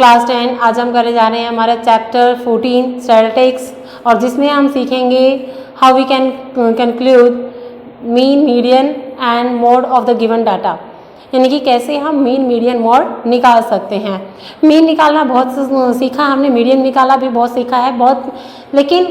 Class 10। आज हम करने जा रहे हैं हमारा चैप्टर 14 स्टैटिस्टिक्स, और जिसमें हम सीखेंगे how we can conclude mean, median and mode of the given data, यानी कि कैसे हम मीन, मीडियन, मोड निकाल सकते हैं। मीन निकालना बहुत सीखा हमने, मीडियन निकाला भी बहुत सीखा है, बहुत, लेकिन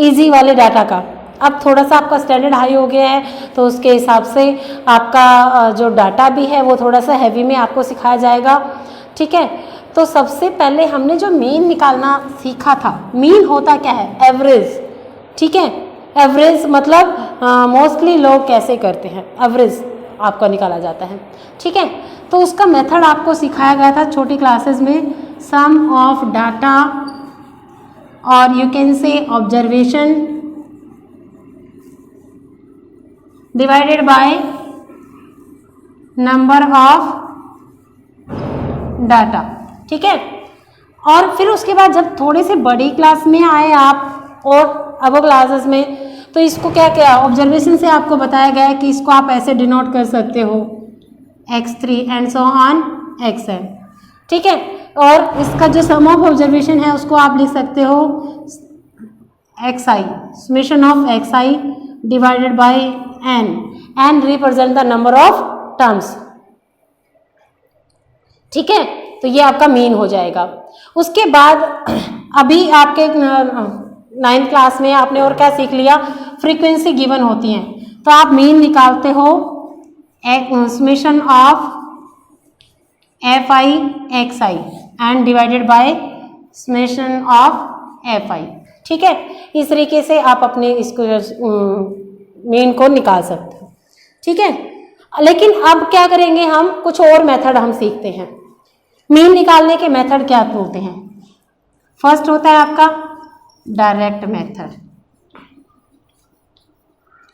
इजी वाले डाटा का। अब थोड़ा सा आपका स्टैंडर्ड हाई हो गया है, तो उसके हिसाब से आपका जो डाटा भी है वो थोड़ा सा हैवी में आपको सिखाया जाएगा। ठीक है, तो सबसे पहले हमने जो मीन निकालना सीखा था, मीन होता क्या है? एवरेज। ठीक है, एवरेज मतलब मोस्टली लोग कैसे करते हैं, एवरेज आपका निकाला जाता है। ठीक है, तो उसका मेथड आपको सिखाया गया था छोटी क्लासेस में, सम ऑफ डाटा और you can say observation divided by number of data. ठीक है, और फिर उसके बाद जब थोड़े से बड़ी क्लास में आए आप और अब क्लासेस में, तो इसको क्या क्या ऑब्जर्वेशन से आपको बताया गया है कि इसको आप ऐसे डिनोट कर सकते हो, x3 and so on xn। ठीक है, और इसका जो सम ऑफ ऑब्जर्वेशन है उसको आप लिख सकते हो xi, summation of xi divided by n represent the number of terms. ठीक है, तो ये आपका मीन हो जाएगा। उसके बाद अभी आपके 9th क्लास में आपने और क्या सीख लिया, फ्रीक्वेंसी गिवन होती हैं, तो आप मीन निकालते हो summation of fi xi and divided by summation of fi। ठीक है, इस तरीके से आप अपने इसको मीन को निकाल सकते हो। ठीक है, लेकिन अब क्या करेंगे हम, कुछ और मेथड हम सीखते हैं। मीन निकालने के मेथड क्या बोलते हैं? फर्स्ट होता है आपका डायरेक्ट मेथड।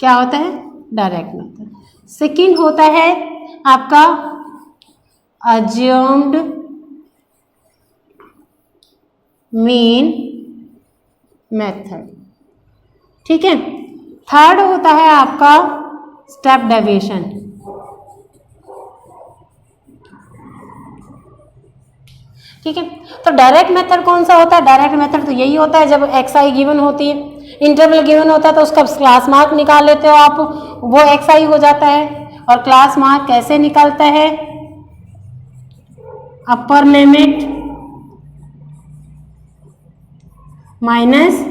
क्या होता है? Direct method. सेकंड होता है आपका अज्यूम्ड मीन मेथड। ठीक है, थर्ड होता है आपका स्टेप डेविएशन। ठीक है, तो डायरेक्ट मेथड कौन सा होता है? डायरेक्ट मेथड तो यही होता है जब xi गिवन होती है, इंटरवल गिवन होता है, तो उसका क्लास मार्क निकाल लेते हो आप, वो xi हो जाता है। और क्लास मार्क कैसे निकलता है? Upper limit minus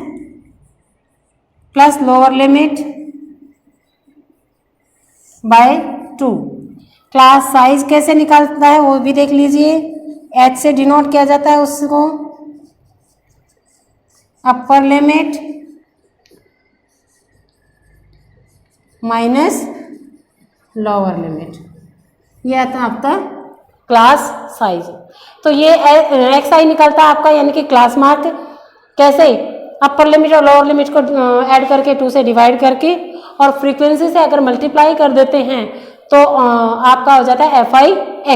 plus lower limit by 2। Class size कैसे निकलता है वो भी देख लीजिए, h से डिनोट किया जाता है उसको, अपर लिमिट माइनस लोअर लिमिट, यह था आपका क्लास साइज। तो ये xi निकलता है आपका, यानी कि क्लास मार्क कैसे? अपर लिमिट और लोअर लिमिट को ऐड करके 2 से डिवाइड करके, और फ्रीक्वेंसी से अगर मल्टीप्लाई कर देते हैं तो आपका हो जाता है fi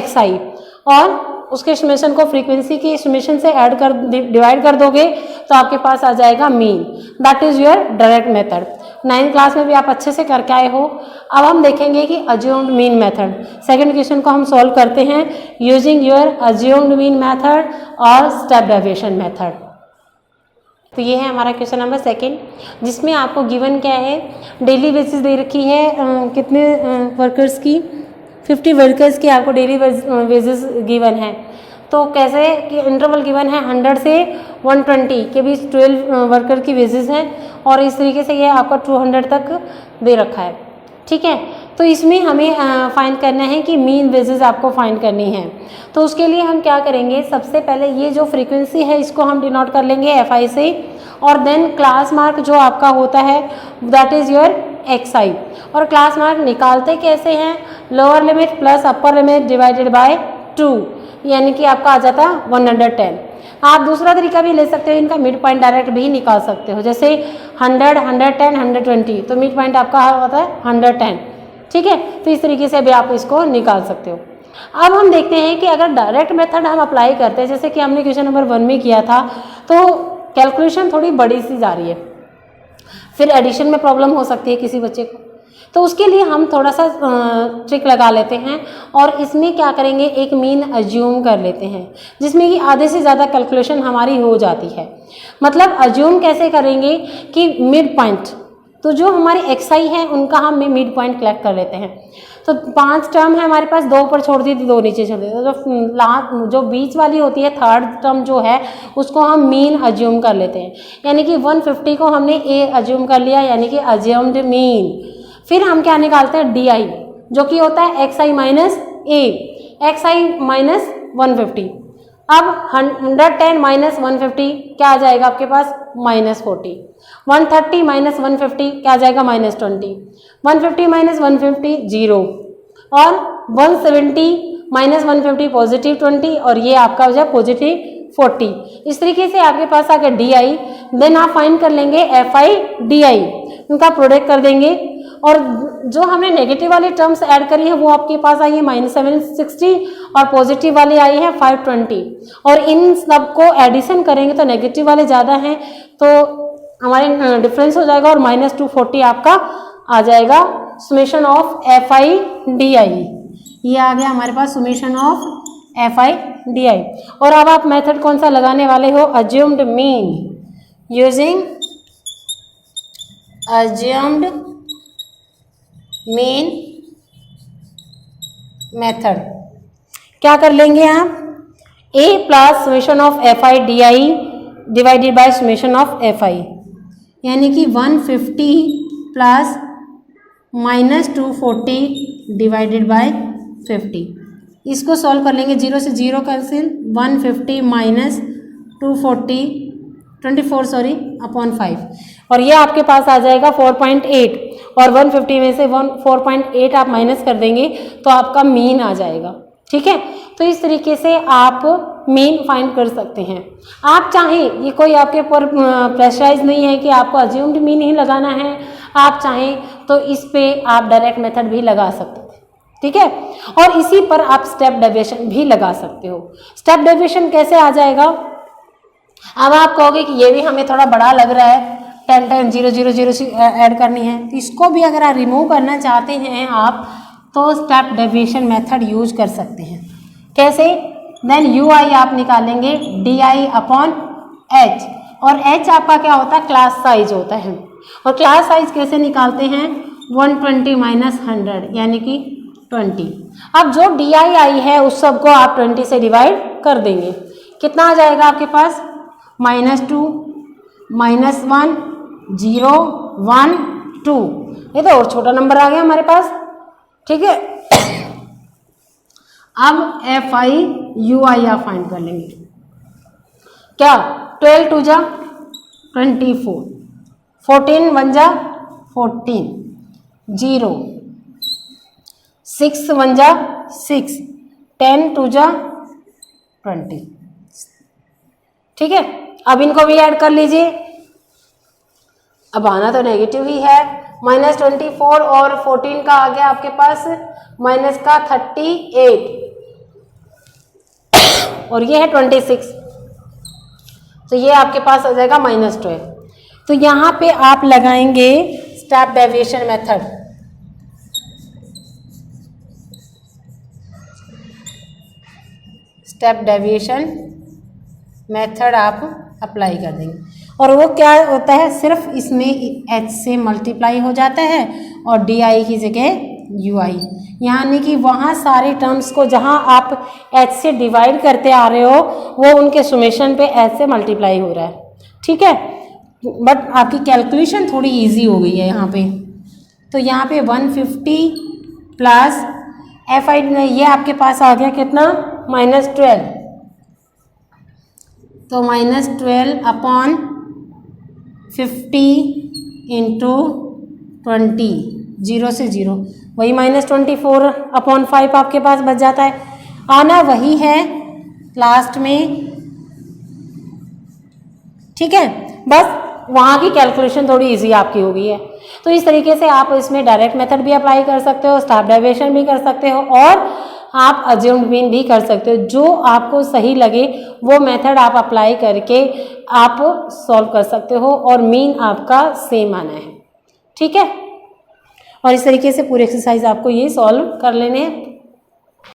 xi, और उसके समेशन को फ्रीक्वेंसी की समेशन से ऐड कर डिवाइड कर दोगे तो आपके पास आ जाएगा mean. That is your direct method. 9th class में भी आप अच्छे से करके आए हो। अब हम देखेंगे कि assumed mean method. Second question को हम सॉल्व करते हैं using your assumed mean method और स्टेप डेविएशन मेथड। तो ये है हमारा क्वेश्चन नंबर 2, जिसमें आपको गिवन क्या है, डेली बेसिस दे रखी है कितने वर्कर्स की, 50 वर्कर्स की आपको डेली वेजेस गिवन है। तो कैसे कि इंटरवल गिवन है 100 से 120 के बीच 12 वर्कर की वेजेस हैं, और इस तरीके से ये आपका 200 तक दे रखा है। ठीक है, तो इसमें हमें फाइंड करना है कि मीन वेजेस आपको फाइंड करनी है। तो उसके लिए हम क्या करेंगे, सबसे पहले ये जो फ्रीक्वेंसी है इसको हम डिनोट कर लेंगे fi से, और देन क्लास मार्क जो आपका होता है दैट इज योर xi। और क्लास मार्क निकालते कैसे हैं? Lower limit plus upper limit divided by 2, यानी कि आपका आ जाता है 110। आप दूसरा तरीका भी ले सकते हो, इनका मिड पॉइंट डायरेक्ट भी निकाल सकते हो, जैसे 100, 110, 120, तो मिड पॉइंट आपका होता है 110। ठीक है, तो इस तरीके से भी आप इसको निकाल सकते हो। अब हम देखते हैं कि अगर डायरेक्ट मेथड हम अप्लाई करते हैं, जैसे कि हमने क्वेश्चन नंबर 1 में किया था, तो कैलकुलेशन थोड़ी बड़ी सी जा रही है, फिर एडिशन में प्रॉब्लम हो सकती है किसी बच्चे को। तो उसके लिए हम थोड़ा सा ट्रिक लगा लेते हैं और इसमें क्या करेंगे, एक मीन अज्यूम कर लेते हैं जिसमें कि आधे से ज़्यादा कैलकुलेशन हमारी हो जाती है। मतलब अज्यूम कैसे करेंगे कि मिड पॉइंट, तो जो हमारे एक्सआई है उनका हम मिड पॉइंट कलेक्ट कर लेते हैं। तो 5 टर्म है हमारे पास, 2 ऊपर छोड़ दी थी, 2 नीचे छोड़ दी, तो जो लास्ट जो बीच वाली होती है थर्ड टर्म जो है उसको हम मीन अज्यूम कर लेते हैं। यानी कि 150 को हमने ए अज्यूम कर लिया, यानी कि अज्यूम्ड मीन। फिर हम क्या निकालते हैं, डी आई, जो कि होता है एक्स आई माइनस ए, एक्स आई माइनस 150। अब 110 माइनस 150 क्या आ जाएगा आपके पास, -40। 130 माइनस 150 क्या आ जाएगा, -20। 150 माइनस 150 0, और 170 माइनस 150 +20, और ये आपका हो जाए +40। इस तरीके से आपके पास आ गया डी आई। देन आप फाइंड कर लेंगे एफ आई डी आई, उनका प्रोडक्ट कर देंगे। और जो हमने नेगेटिव वाली टर्म्स ऐड करी है वो आपके पास आई है -760 और पॉजिटिव वाली आई है 520, और इन सब को एडिशन करेंगे तो नेगेटिव वाले ज़्यादा हैं तो हमारे डिफरेंस हो जाएगा, और -240 आपका आ जाएगा summation of F I D I. ये आ गया हमारे पास summation of F I D I. और अब आप मेथड कौन सा लगाने वाले हो, assumed mean using assumed mean method. क्या कर लेंगे आप, a plus summation of F I D I divided by summation of F I, यानी कि 150 प्लस -240 डिवाइडेड बाय 50। इसको सॉल्व कर लेंगे, 0 से 0 कैंसिल, 150 माइनस 24 अपॉन 5, और ये आपके पास आ जाएगा 4.8, और 150 में से 4.8 आप माइनस कर देंगे तो आपका मीन आ जाएगा। ठीक है, तो इस तरीके से आप मीन फाइंड कर सकते हैं। आप चाहें, ये कोई आपके ऊपर प्रेशराइज नहीं है कि आपको अज्यूम्ड मीन ही लगाना है, आप चाहें तो इस पे आप डायरेक्ट मेथड भी लगा सकते हैं। ठीक है, और इसी पर आप स्टेप डेविएशन भी लगा सकते हो। स्टेप डेविएशन कैसे आ जाएगा, अब आप कहोगे कि ये भी हमें थोड़ा बड़ा लग रहा है, 10 टाइम 0 0 0 से ऐड करनी है, तो इसको भी अगर आप रिमूव करना चाहते हैं आप तो स्टेप डेविएशन मेथड यूज कर सकते हैं। कैसे, देन यू आई आप निकालेंगे डी आई अपॉन एच, और एच आपका क्या होता है, क्लास साइज होता है। और क्लास साइज कैसे निकालते हैं, 120 माइनस 100 यानी कि 20। अब जो डी आई आई है उस सबको आप 20 से डिवाइड कर देंगे, कितना आ जाएगा आपके पास, -2 -1 0 1 2, ये तो और छोटा नंबर आ गया हमारे पास। ठीक है, अब एफ आई यू आई आप फाइंड कर लेंगे। क्या, 12 2 जा 24, 14 1 जा 14, 0 6 1 जा 6, 10 2 जा 20। ठीक है, अब इनको भी ऐड कर लीजिए। अब आना तो नेगेटिव ही है, -24 और 14 का आ गया आपके पास माइनस का 38, और ये है 26, तो ये आपके पास आ जाएगा -12। तो यहाँ पे आप लगाएंगे step deviation method. Step deviation method आप अप्लाई कर देंगे, और वो क्या होता है, सिर्फ इसमें h से मल्टीप्लाई हो जाता है और डी आई की जगह यू आई, यानी कि वहाँ सारे टर्म्स को जहाँ आप h से डिवाइड करते आ रहे हो वो उनके सुमेशन पे h से मल्टीप्लाई हो रहा है। ठीक है, बट आपकी कैलकुलेशन थोड़ी इजी हो गई है यहाँ पे। तो यहाँ पे 150 प्लस एफ आई, ये आपके पास आ गया कितना, -12, तो -12 अपॉन 50 इंटू 20, 0 से 0, वही -24 अपॉन 5 आपके पास बच जाता है। आना वही है लास्ट में। ठीक है, बस वहाँ की कैलकुलेशन थोड़ी इजी आपकी हो गई है। तो इस तरीके से आप इसमें डायरेक्ट मेथड भी अप्लाई कर सकते हो, स्टेप डेविएशन भी कर सकते हो, और आप अज्यूम्ड मीन भी कर सकते हो। जो आपको सही लगे वो मेथड आप अप्लाई करके आप सॉल्व कर सकते हो, और मीन आपका सेम आना है। ठीक है, और इस तरीके से पूरे एक्सरसाइज आपको ये सॉल्व कर लेने हैं।